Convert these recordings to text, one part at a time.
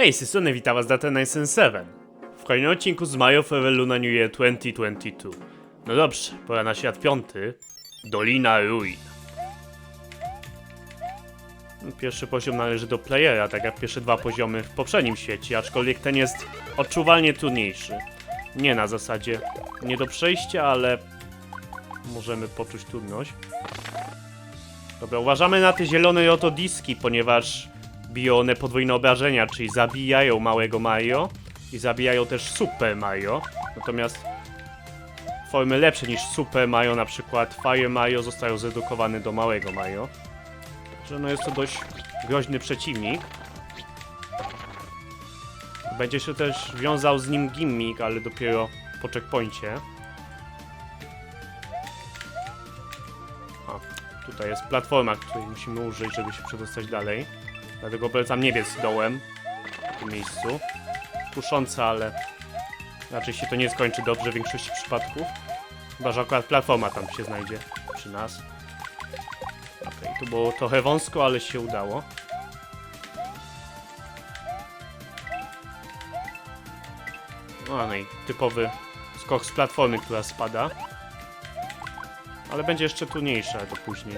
Hej, z tej strony witam was Data977 w kolejnym odcinku z Mario Forever Luna New Year 2022. No dobrze, pora na świat piąty. Dolina Ruin. Pierwszy poziom należy do playera, tak jak pierwsze dwa poziomy w poprzednim świecie, aczkolwiek ten jest odczuwalnie trudniejszy. Nie na zasadzie nie do przejścia, ale możemy poczuć trudność. Dobra, uważamy na te zielone rotodiski, ponieważ biją one podwójne obrażenia, czyli zabijają małego Mario i zabijają też Super Mario. Natomiast formy lepsze niż Super Mario, na przykład Fire Mario, zostają zredukowane do małego Mario. Także no jest to dość groźny przeciwnik. Będzie się też wiązał z nim gimmick, ale dopiero po checkpoincie. Tutaj jest platforma, której musimy użyć, żeby się przedostać dalej. Dlatego polecam nie biec dołem w tym miejscu. Kusząca, ale raczej się to nie skończy dobrze w większości przypadków. Chyba że akurat platforma tam się znajdzie przy nas. Okej, tu było trochę wąsko, ale się udało. No i typowy skok z platformy, która spada. Ale będzie jeszcze trudniejsze to później.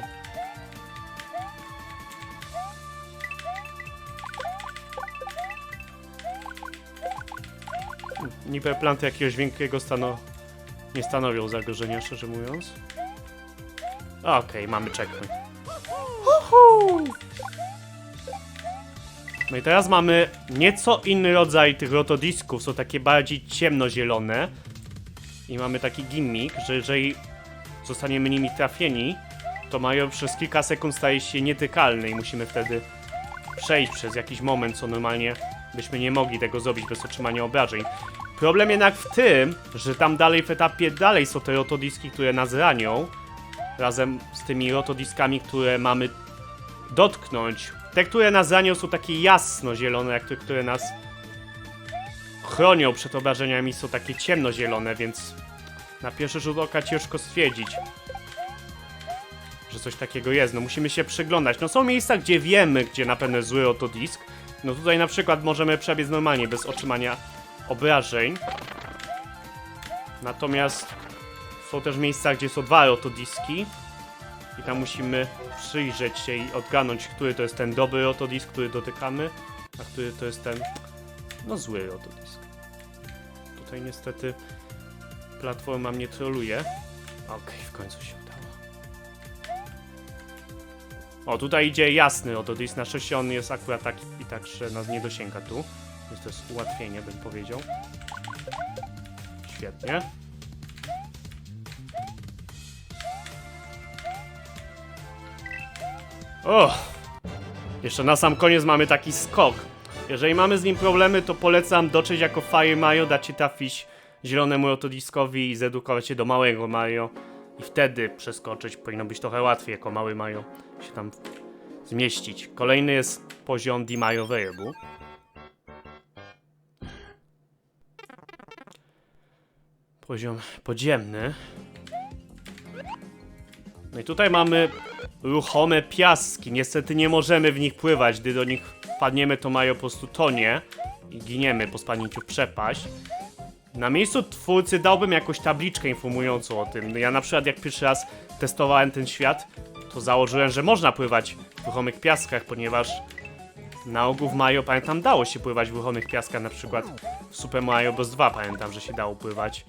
Niby planty jakiegoś większego nie stanowią zagrożenia, szczerze mówiąc. Okej, mamy checkpoint. No i teraz mamy nieco inny rodzaj tych rotodisków. Są takie bardziej ciemnozielone. I mamy taki gimmick, że jeżeli zostaniemy nimi trafieni, to Mario przez kilka sekund staje się nietykalny i musimy wtedy przejść przez jakiś moment, co normalnie byśmy nie mogli tego zrobić bez otrzymania obrażeń. Problem jednak w tym, że tam dalej w etapie dalej są te rotodiski, które nas ranią, razem z tymi rotodiskami, które mamy dotknąć. Te, które nas ranią, są takie jasno-zielone, jak te, które nas chronią przed obrażeniami, są takie ciemnozielone, więc na pierwszy rzut oka ciężko stwierdzić, że coś takiego jest. No musimy się przyglądać. No są miejsca, gdzie wiemy, gdzie na pewno jest zły rotodisk. No tutaj na przykład możemy przebiec normalnie, bez otrzymania obrażeń. Natomiast są też miejsca, gdzie są dwa rotodiski. I tam musimy przyjrzeć się i odgadnąć, który to jest ten dobry rotodisk, który dotykamy, a który to jest ten, no, zły rotodisk. Tutaj niestety platforma mnie troluje. Okej, w końcu się udało. O, tutaj idzie jasny rotodisk. Na szczęście on jest akurat taki i tak, że nas nie dosięga tu. Więc to jest ułatwienie, bym powiedział. Świetnie. O! Jeszcze na sam koniec mamy taki skok. Jeżeli mamy z nim problemy, to polecam dotrzeć jako Fire Mario, dać się trafić zielonemu rotodiskowi i zedukować się do małego Mario. I wtedy przeskoczyć. Powinno być trochę łatwiej jako mały Mario się tam zmieścić. Kolejny jest poziom The Mario Variable. Poziom podziemny. No i tutaj mamy ruchome piaski. Niestety nie możemy w nich pływać. Gdy do nich wpadniemy, to Mario po prostu tonie i giniemy po spadnięciu w przepaść. Na miejscu twórcy dałbym jakąś tabliczkę informującą o tym. Ja na przykład jak pierwszy raz testowałem ten świat, to założyłem, że można pływać w ruchomych piaskach, ponieważ na ogół w Mario, pamiętam, dało się pływać w ruchomych piaskach, na przykład w Super Mario Bros. 2 pamiętam, że się dało pływać.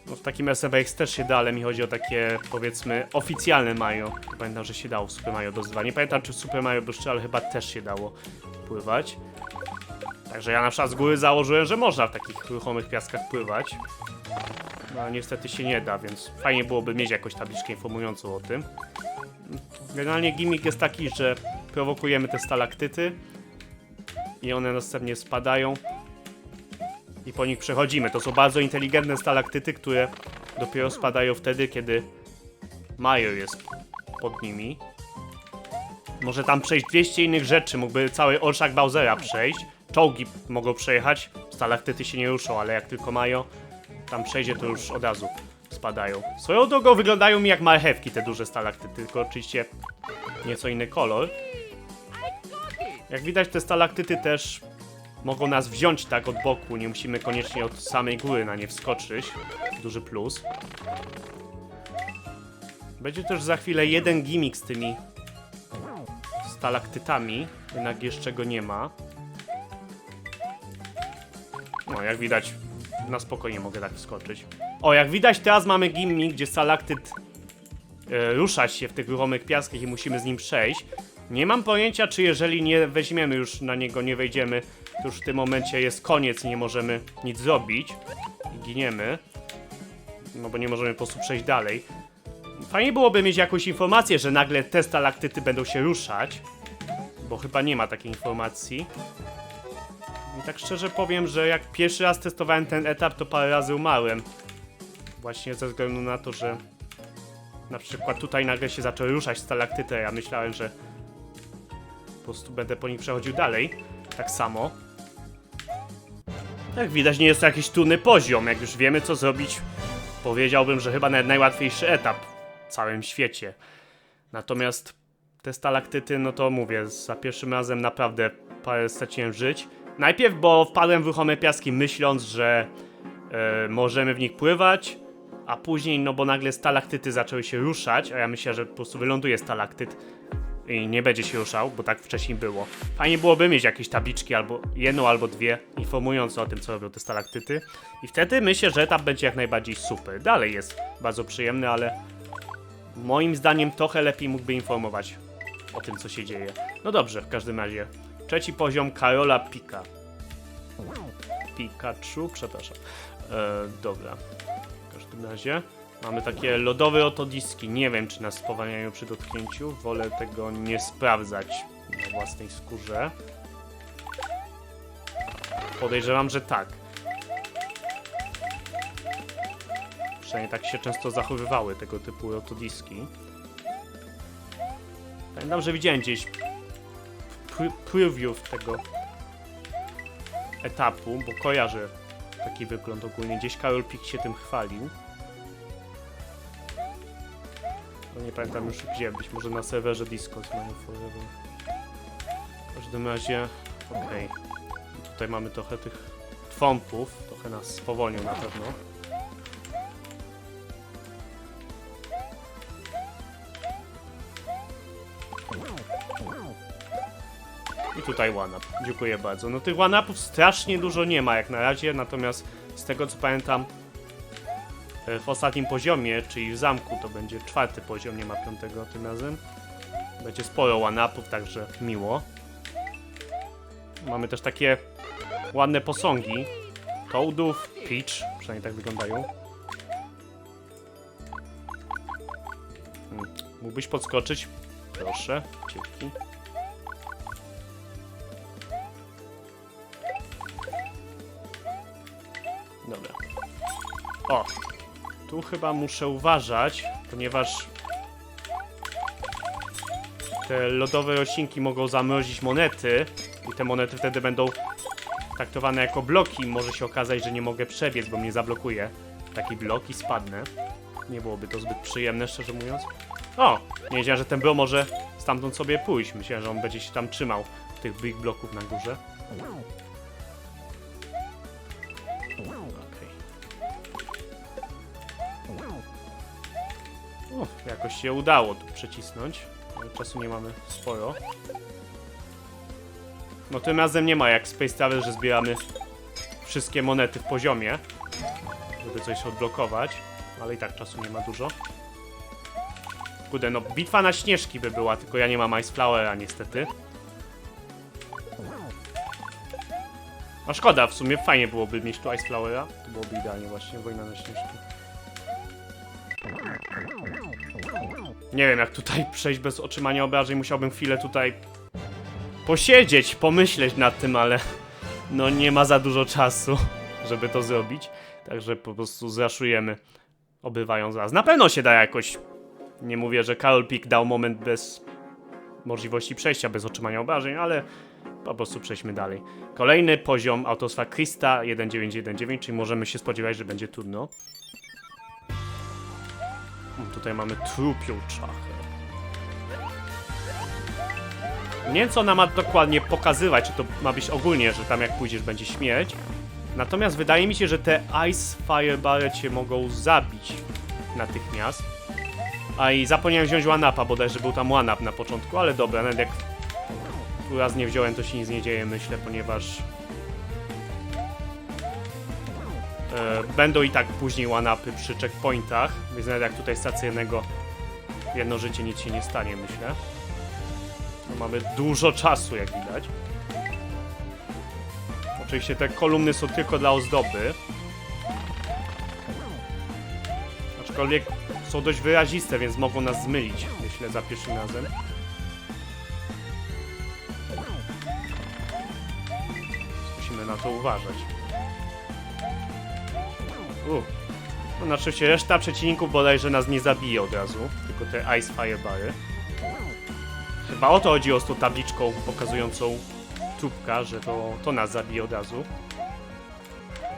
No w takim SMX też się da, ale mi chodzi o takie, powiedzmy, oficjalne Mario. Pamiętam, że się dało w Super Mario Bros. 2. Nie pamiętam, czy w Super Mario Bros. 3, ale chyba też się dało pływać. Także ja na przykład z góry założyłem, że można w takich ruchomych piaskach pływać. No ale niestety się nie da, więc fajnie byłoby mieć jakąś tabliczkę informującą o tym. Generalnie gimmick jest taki, że prowokujemy te stalaktyty i one następnie spadają i po nich przechodzimy. To są bardzo inteligentne stalaktyty, które dopiero spadają wtedy, kiedy Mario jest pod nimi. Może tam przejść 200 innych rzeczy, mógłby cały orszak Bowsera przejść. Czołgi mogą przejechać, stalaktyty się nie ruszą, ale jak tylko Mario tam przejdzie, to już od razu spadają. Swoją drogą wyglądają mi jak marchewki te duże stalaktyty, tylko oczywiście nieco inny kolor. Jak widać, te stalaktyty też mogą nas wziąć tak od boku, nie musimy koniecznie od samej góry na nie wskoczyć. Duży plus. Będzie też za chwilę jeden gimmick z tymi stalaktytami, jednak jeszcze go nie ma. No, jak widać, na spokojnie mogę tak wskoczyć. O, jak widać, teraz mamy gimmick, gdzie stalaktyt rusza się w tych ruchomych piaskach i musimy z nim przejść. Nie mam pojęcia, czy jeżeli nie weźmiemy już na niego, nie wejdziemy, to już w tym momencie jest koniec i nie możemy nic zrobić. I giniemy. No bo nie możemy po prostu przejść dalej. Fajnie byłoby mieć jakąś informację, że nagle te stalaktyty będą się ruszać. Bo chyba nie ma takiej informacji. I tak szczerze powiem, że jak pierwszy raz testowałem ten etap, to parę razy umarłem. Właśnie ze względu na to, że na przykład tutaj nagle się zaczęły ruszać stalaktyty, ja myślałem, że po prostu będę po nich przechodził dalej. Tak samo. Jak widać, nie jest to jakiś trudny poziom. Jak już wiemy, co zrobić, powiedziałbym, że chyba nawet najłatwiejszy etap w całym świecie. Natomiast te stalaktyty, no to mówię, za pierwszym razem naprawdę parę straciłem żyć. Najpierw, bo wpadłem w ruchome piaski, myśląc, że możemy w nich pływać, a później, no bo nagle stalaktyty zaczęły się ruszać, a ja myślę, że po prostu wyląduje stalaktyt i nie będzie się ruszał, bo tak wcześniej było. Fajnie byłoby mieć jakieś tabliczki, albo jedną, albo dwie, informujące o tym, co robią te stalaktyty. I wtedy myślę, że etap będzie jak najbardziej super. Dalej jest bardzo przyjemny, ale moim zdaniem trochę lepiej mógłby informować o tym, co się dzieje. No dobrze, w każdym razie. Trzeci poziom, Karola Pika. Pikachu, przepraszam. Dobra. W każdym razie mamy takie lodowe otodiski. Nie wiem, czy nas spowalniają przy dotknięciu. Wolę tego nie sprawdzać na własnej skórze. Podejrzewam, że tak. Przynajmniej tak się często zachowywały tego typu otodiski. Pamiętam, że widziałem gdzieś preview tego etapu, bo kojarzę taki wygląd ogólnie. Gdzieś Karol Pik się tym chwalił. No nie pamiętam już gdzie, być może na serwerze Discord mają forever. W każdym razie, okej. Tutaj mamy trochę tych trąbów, trochę nas spowolnią na pewno. I tutaj one-up. Dziękuję bardzo. No tych one-upów strasznie dużo nie ma jak na razie, natomiast z tego co pamiętam w ostatnim poziomie, czyli w zamku, to będzie czwarty poziom, nie ma piątego tym razem. Będzie sporo one-upów, także miło. Mamy też takie ładne posągi. Toadów, Peach, przynajmniej tak wyglądają. Mógłbyś podskoczyć? Proszę, dzięki. Dobra. O! Tu chyba muszę uważać, ponieważ te lodowe roślinki mogą zamrozić monety i te monety wtedy będą traktowane jako bloki. Może się okazać, że nie mogę przebiec, bo mnie zablokuje taki blok i spadnę. Nie byłoby to zbyt przyjemne, szczerze mówiąc. O! Nie wiedziałem, że ten bro może stamtąd sobie pójść. Myślałem, że on będzie się tam trzymał tych big bloków na górze. Jakoś się udało tu przecisnąć. Czasu nie mamy sporo. No tym razem nie ma jak Space Travel, że zbieramy wszystkie monety w poziomie, żeby coś odblokować. Ale i tak czasu nie ma dużo. Kurde, no bitwa na śnieżki by była, tylko ja nie mam Ice Flowera niestety. A szkoda, w sumie fajnie byłoby mieć tu Ice Flowera. To byłoby idealnie właśnie, wojna na śnieżki. Nie wiem jak tutaj przejść bez otrzymania obrażeń, musiałbym chwilę tutaj posiedzieć, pomyśleć nad tym, ale no nie ma za dużo czasu, żeby to zrobić. Także po prostu zraszujemy, obywając raz. Na pewno się da jakoś, nie mówię, że Karol Pik dał moment bez możliwości przejścia, bez otrzymania obrażeń, ale po prostu przejdźmy dalej. Kolejny poziom autorstwa Krista 1919, czyli możemy się spodziewać, że będzie trudno. Tutaj mamy trupią czachę. Nie wiem, co ona ma dokładnie pokazywać, czy to ma być ogólnie, że tam jak pójdziesz będzie śmierć. Natomiast wydaje mi się, że te Ice Fireball cię mogą zabić natychmiast. A i zapomniałem wziąć one-upa, bodajże był tam one-up na początku, ale dobra, nawet jak raz nie wziąłem, to się nic nie dzieje, myślę, ponieważ będą i tak później one-upy przy checkpointach, więc nawet jak tutaj stacyjnego jedno życie, nic się nie stanie, myślę. No, mamy dużo czasu, jak widać. Oczywiście te kolumny są tylko dla ozdoby. Aczkolwiek są dość wyraziste, więc mogą nas zmylić, myślę, za pierwszym razem. Musimy na to uważać. No, na szczęście reszta przeciwników bodajże nas nie zabije od razu, tylko te Ice Firebary. Chyba o to chodziło z tą tabliczką pokazującą trupka, że to nas zabije od razu.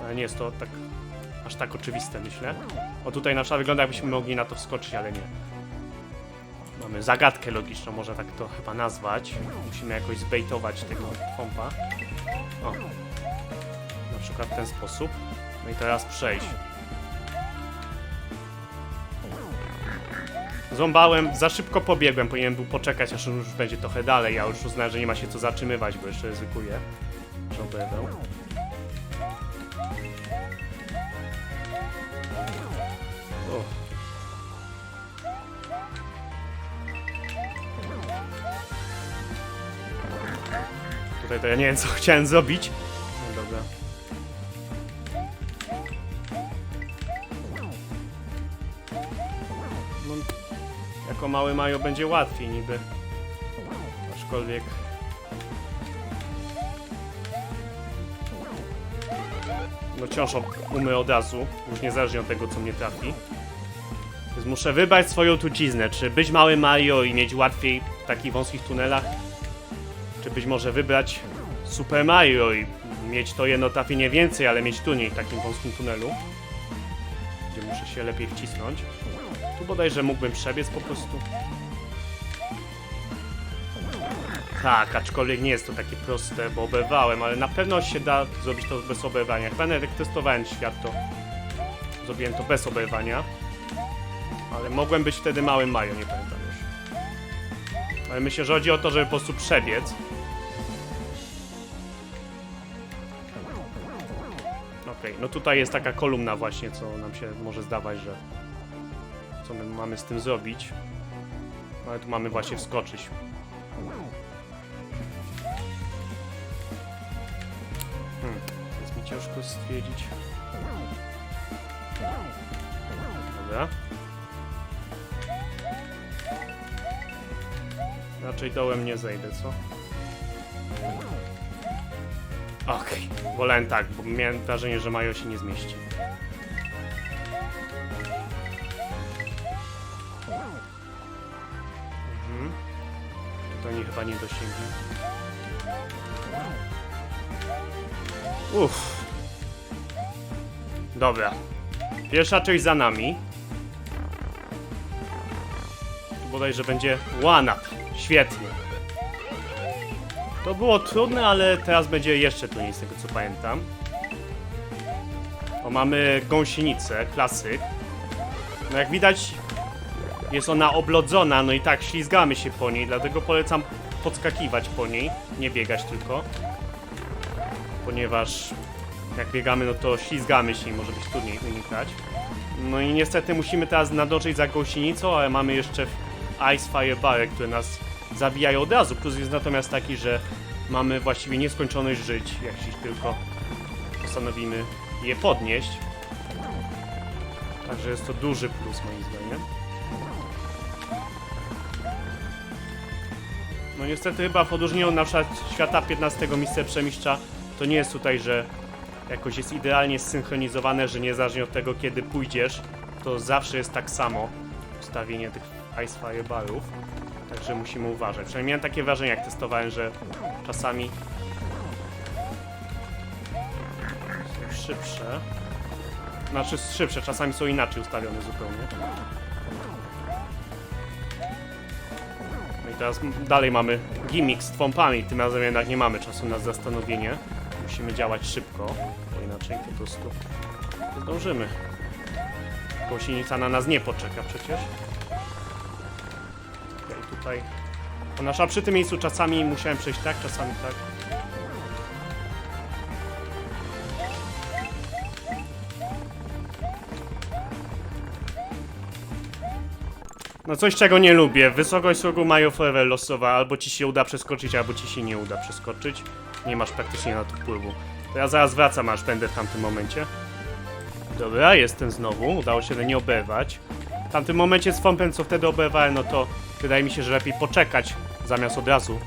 Ale nie jest to tak aż tak oczywiste, myślę. O, tutaj na przykład wygląda, jakbyśmy mogli na to wskoczyć, ale nie. Mamy zagadkę logiczną, można tak to chyba nazwać. Musimy jakoś zbejtować tego trąba. O. Na przykład w ten sposób. No i teraz przejść. Ząbałem, za szybko pobiegłem, powinienem był poczekać, aż on już będzie trochę dalej. Ja już uznałem, że nie ma się co zatrzymywać, bo jeszcze ryzykuję, że oberwał. Tutaj to ja nie wiem, co chciałem zrobić. No dobra. No, jako mały Mario będzie łatwiej niby. Aczkolwiek... No wciąż umrę od razu, już niezależnie od tego, co mnie trafi. Więc muszę wybrać swoją truciznę, czy być mały Mario i mieć łatwiej w takich wąskich tunelach, czy być może wybrać Super Mario i mieć to jedno trafienie więcej, ale mieć trudniej w takim wąskim tunelu, gdzie muszę się lepiej wcisnąć. Tu bodajże mógłbym przebiec po prostu. Tak, aczkolwiek nie jest to takie proste, bo oberwałem, ale na pewno się da zrobić to bez oberwania. Chyba nawet jak testowałem świat, to zrobiłem to bez oberwania. Ale mogłem być wtedy małym Mario, nie pamiętam już. Ale myślę, że chodzi o to, żeby po prostu przebiec. Okej, no tutaj jest taka kolumna właśnie, co nam się może zdawać, że... Co my mamy z tym zrobić. Ale tu mamy właśnie wskoczyć. Jest mi ciężko stwierdzić. Dobra. Raczej dołem nie zejdę, co? Okej, wolałem tak, bo miałem wrażenie, że Mario się nie zmieści. To nie chyba nie dosięgnie. Uff. Dobra. Pierwsza część za nami. Tu bodajże będzie one-up. Świetnie. To było trudne, ale teraz będzie jeszcze trudniej, z tego co pamiętam. O, mamy gąsienicę, klasyk. No jak widać, jest ona oblodzona, no i tak, ślizgamy się po niej, dlatego polecam podskakiwać po niej, nie biegać tylko. Ponieważ jak biegamy, no to ślizgamy się i może być trudniej unikać. No i niestety musimy teraz nadążyć za gąsienicą, ale mamy jeszcze Ice Fireball, które nas zabijają od razu. Plus jest natomiast taki, że mamy właściwie nieskończoność żyć, jeśli tylko postanowimy je podnieść. Także jest to duży plus moim zdaniem. No niestety chyba w odróżnieniu od na przykład świata 15 Mistrza to nie jest tutaj, że jakoś jest idealnie zsynchronizowane, że niezależnie od tego, kiedy pójdziesz, to zawsze jest tak samo ustawienie tych Ice Fireballów. Także musimy uważać. Przynajmniej miałem takie wrażenie, jak testowałem, że czasami są szybsze. Znaczy szybsze, czasami są inaczej ustawione zupełnie. No i teraz dalej mamy gimmick z twąpami, tym razem jednak nie mamy czasu na zastanowienie. Musimy działać szybko, bo inaczej po prostu nie zdążymy. Gąsienica na nas nie poczeka przecież. I tutaj... Nasza przy tym miejscu czasami musiałem przejść tak, czasami tak. No coś, czego nie lubię. Wysokość rogu mają forever losowa. Albo ci się uda przeskoczyć, albo ci się nie uda przeskoczyć. Nie masz praktycznie na to wpływu. To ja zaraz wracam, aż będę w tamtym momencie. Dobra, jestem znowu. Udało się nie oberwać. W tamtym momencie z Fompem, co wtedy oberwałem, no to wydaje mi się, że lepiej poczekać, zamiast od razu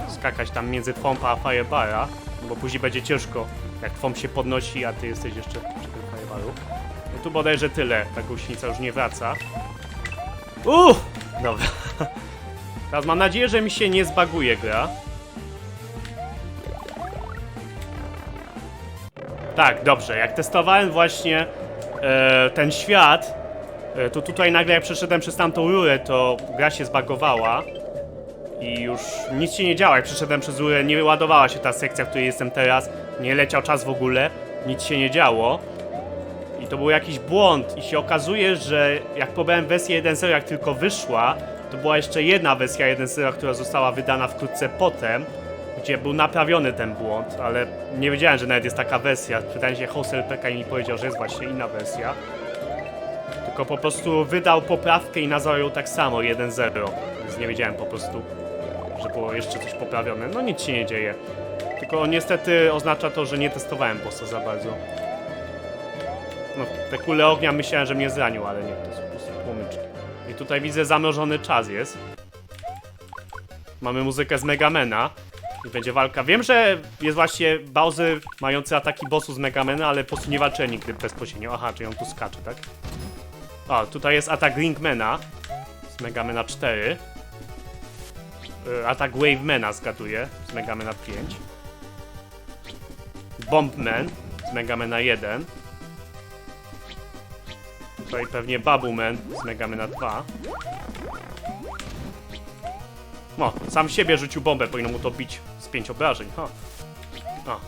skakać tam między Fompa a Firebara, bo później będzie ciężko, jak Fomp się podnosi, a ty jesteś jeszcze przy tym Firebaru. No tu bodajże tyle, ta gąsienica już nie wraca. Dobra. Teraz mam nadzieję, że mi się nie zbaguje gra. Tak, dobrze, jak testowałem właśnie ten świat, to tutaj nagle jak przeszedłem przez tamtą rurę, to gra się zbagowała i już nic się nie działo. Jak przeszedłem przez rurę, nie ładowała się ta sekcja, w której jestem teraz, nie leciał czas w ogóle, nic się nie działo. I to był jakiś błąd i się okazuje, że jak pobrałem wersję 1.0, jak tylko wyszła, to była jeszcze jedna wersja 1.0, która została wydana wkrótce potem, gdzie był naprawiony ten błąd, ale nie wiedziałem, że nawet jest taka wersja. Pytałem się host LPK i mi powiedział, że jest właśnie inna wersja. Tylko po prostu wydał poprawkę i nazwał ją tak samo, 1.0. Więc nie wiedziałem po prostu, że było jeszcze coś poprawione. No nic się nie dzieje. Tylko niestety oznacza to, że nie testowałem bossa za bardzo. No, te kule ognia myślałem, że mnie zranił, ale nie, to jest po prostu płomyczki. I tutaj widzę, zamrożony czas jest. Mamy muzykę z Megamena. I będzie walka. Wiem, że jest właśnie Bowser mający ataki bossów z Megamena, ale po prostu nie walczy nigdy bezpośrednio. Aha, czyli on tu skacze, tak? O, tutaj jest atak Ringmana z Megamena 4. Atak Wavemana zgaduję z Megamena 5. Bombman z Megamena 1. Tutaj pewnie Babuman z Megamena 2. O, sam siebie rzucił bombę, powinno mu to bić z 5 obrażeń. O.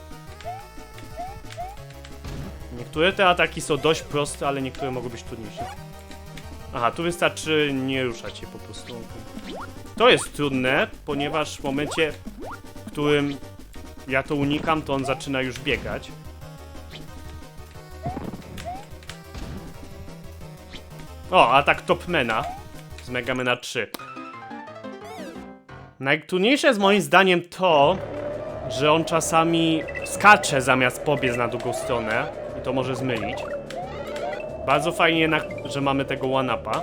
Niektóre te ataki są dość proste, ale niektóre mogą być trudniejsze. Aha, tu wystarczy nie ruszać się po prostu. To jest trudne, ponieważ w momencie, w którym ja to unikam, to on zaczyna już biegać. O, atak Topmana z Megamena 3. Najtrudniejsze jest moim zdaniem to, że on czasami skacze zamiast pobiec na drugą stronę i to może zmylić. Bardzo fajnie jednak, że mamy tego one-upa.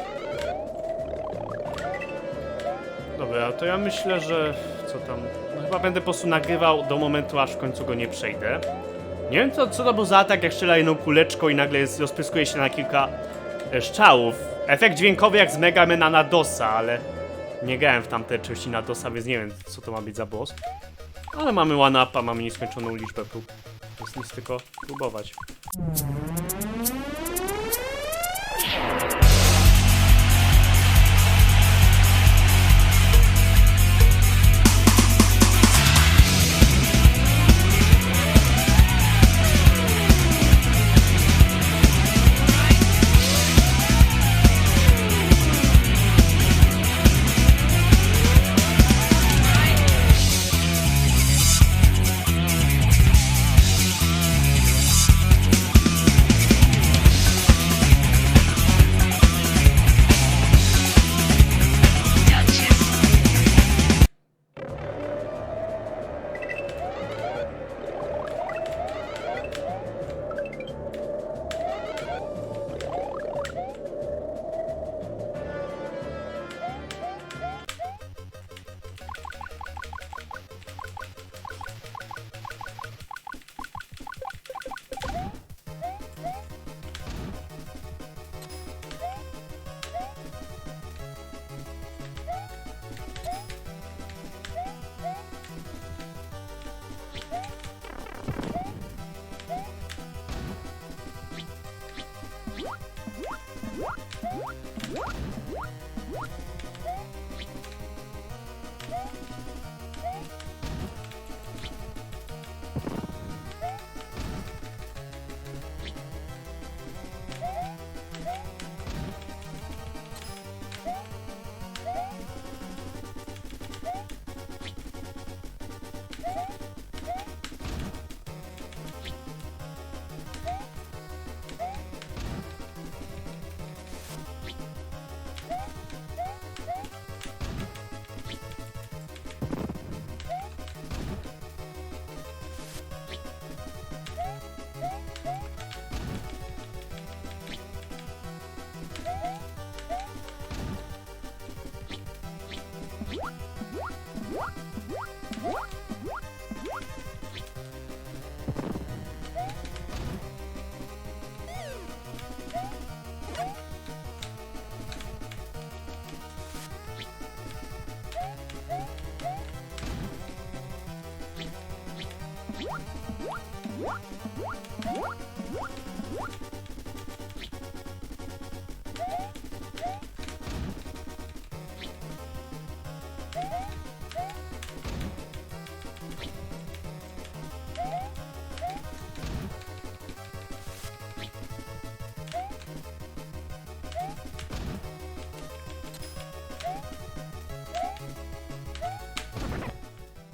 Dobra, to ja myślę, że... co tam... No chyba będę po prostu nagrywał do momentu, aż w końcu go nie przejdę. Nie wiem, co to był za atak, jak strzela jedną kuleczką i nagle rozpryskuje się na kilka strzałów. Efekt dźwiękowy jak z Megamena na DOSa, ale... nie grałem w tamte części na DOSa, więc nie wiem, co to ma być za boss. Ale mamy one-upa, mamy nieskończoną liczbę prób. Jest nic tylko próbować.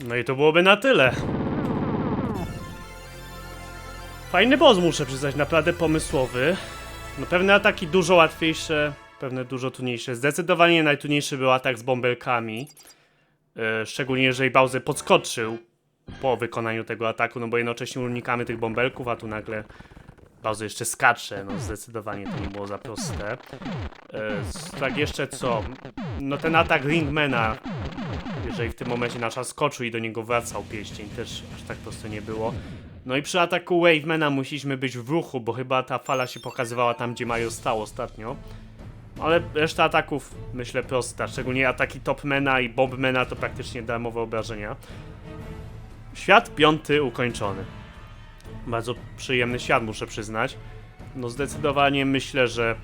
No i to byłoby na tyle. Fajny boss, muszę przyznać, naprawdę pomysłowy. No pewne ataki dużo łatwiejsze, pewne dużo trudniejsze. Zdecydowanie najtrudniejszy był atak z bąbelkami. Szczególnie jeżeli Bowser podskoczył po wykonaniu tego ataku, no bo jednocześnie unikamy tych bąbelków, a tu nagle Bowser jeszcze skacze, no zdecydowanie to nie było za proste. Tak jeszcze co? No ten atak Ringmana, jeżeli w tym momencie nasza skoczył i do niego wracał pierścień, też aż tak prosto nie było. No i przy ataku Wavemana musieliśmy być w ruchu, bo chyba ta fala się pokazywała tam, gdzie Mario stał ostatnio. Ale reszta ataków, myślę, prosta. Szczególnie ataki Topmana i Bombmana to praktycznie darmowe obrażenia. Świat 5 ukończony. Bardzo przyjemny świat, muszę przyznać. No zdecydowanie myślę, że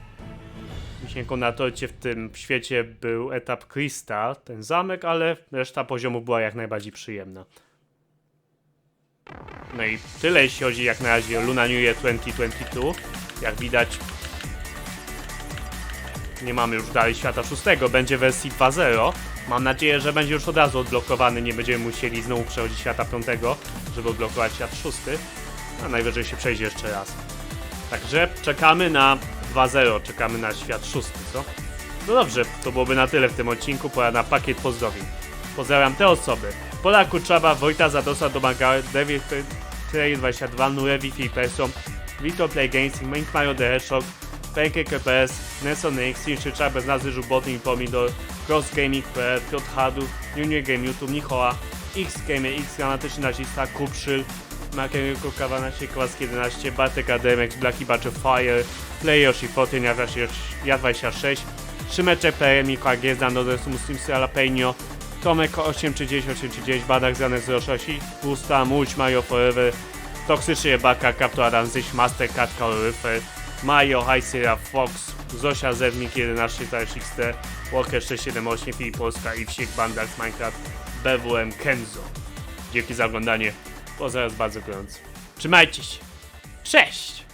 wisienką na torcie w tym świecie był etap Krista, ten zamek, ale reszta poziomu była jak najbardziej przyjemna. No i tyle, jeśli chodzi jak na razie o Luna New Year 2022. Jak widać, nie mamy już dalej świata 6, będzie wersji 2.0. Mam nadzieję, że będzie już od razu odblokowany, nie będziemy musieli znowu przechodzić świata 5, żeby odblokować świat 6. A najwyżej się przejdzie jeszcze raz. Także czekamy na 2.0, czekamy na świat 6, co? No dobrze, to byłoby na tyle w tym odcinku, pora na pakiet pozdrowień. Pozdrawiam te osoby: Pola Kurczaba, Wojta Zadosa, Domagałe, David Trail 22, Nurevi Filperson, Vito Play Games, Mink Mario The Hedgehog, Pancake PS, Nelson X, Sinczycza, Bez Nazwy, Żubotny i Pomidor, Cross Gaming, Piotr Hardów, Junior Game YouTube, Nichoła, X Gamer, X Granatyczny Nazista, Kupszyl, Makienko Kawanacie, Kowalski 11, Bartek ADMX, Blacky Battle Fire, Play Yoshi Fortin, Ja26, Szymeczek PM, Mikołaj Giezda, Nodres Muslimsy, Jalapeno, Tomek 839, Badak Zanek 06, Pusta, Mulch, Mario Forever, Toksyczny Jebaka, Captain Adam Zyś, Master Cat, Caloryfer, Mario, High Sierra, Fox, Zosia, Zewnik 11, XT, Walker 678, Filip Polska i Wsiek, Bandax, Minecraft, BWM, Kenzo. Dzięki za oglądanie. Pozdrawiam bardzo gorąco. Trzymajcie się. Cześć!